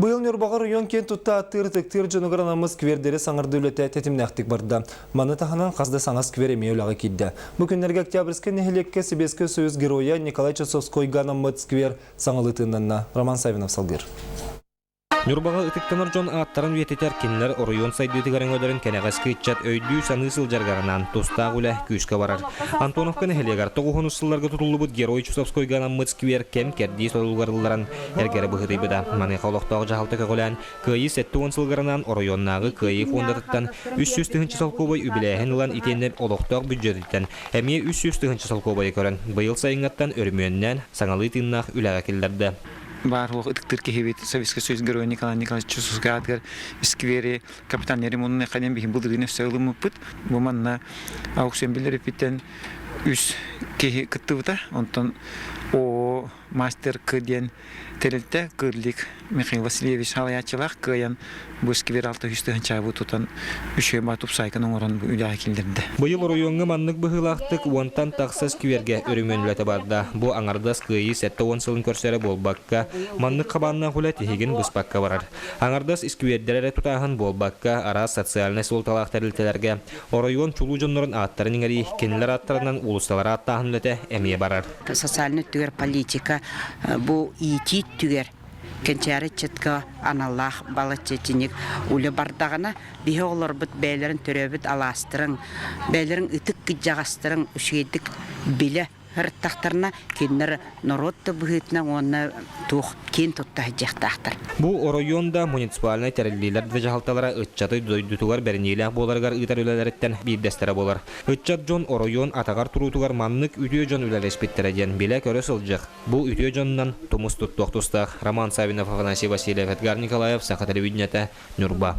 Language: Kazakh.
Быйыл Нюрбага район кен тутта тыр жонугаранамыз квердері саңыр дөлөті тетімнәқтік барды. Маны таханан қазды саңас квер емеулағы кейді. Бүкіндерге октябрьскі нехелекке Сибескі Союз героя Николай Часовской ганамыт сквер саңылытыннанна. Роман Савинов салдыр. Нюрбага ытыктанар жон аттарын вететер кинлер оройон сайдыйтыгарын өдерін кенеғасқы итчат өйдүү санысыл жаргарынан тустағылы күйіске барар. Антоновканы хелегар тоғуғын ұсылларға тұтылы бұд герой Чусовской ганамыт сквер кем керді солылғарыларын әргері бұғыды бұда. Маны қаулықтағы жағалты көғілән күйі сәтті онсылғарынан оройоннағы күйі фондатыттан 300 тығынчы салқобай үбіләйін ұлан итеніп олықтақ бюджеттен әме 300 тығынчы салқобай көрін. Бұйыл сайыңаттан өрмөннен саңалы тыннақ үләға келдерді. Бар ол ыктыр кехебет Советский Союз героя Николай Николаевич Чусовской адгар сквере капитан ремонтный ходим бихим булдыгыны всеылымы пыт буманна аукцион билер питен үс кехи кыттыбыта онтон о мастер кыден терелте кырлик Михаил Васильевич Халаячылах кыян бу сквер алты үстігін чабы тутан үші батып сайкын оңыран үләға келдерді. Бұйыл районғы маннық бұғылақтық уантан тақсы скверге өрімен үләті барда. Бұ аңардас күйі сәтті онсылын көрсері болбаққа, маннық қабанына құлы тегін бұспаққа барар. Аңардас сквердері тұтағын болбаққа ара социальный солталақ тәрілтелерге. Орайон чулу жонларын аттарын еңері кенілер аттарынан улысталары аттағын үләті әмее барар. Социальный түгер политика, бұ ити түгер. Кенчәрі четка аналлах бала чечинек үлі бардағына бихе олар бұт бәйлерін төребіт аластырың, бәйлерін үтік күджағастырың, үшейдік білі хырттақтарына кеннер народты бұғытына оны туқ кен тұтта жақтақтыр. Бұ орайонда муниципалный тәрелдейлер дәжалталара үтчаты дойдутуғар бәрінейлі боларғар ұйтар өлелереттен бейдестері болар. Үтчат жон орайон атағар тұрутуғар маннық үтіе жон өлелеспеттереден біле көрі сылжық. Бұ үтіе жонынан тұмыс тұттық тұстақ. Роман Савинов, Афанасий Васильев, Эдгар Николаев, Сақатары Виднеті, Нюрба.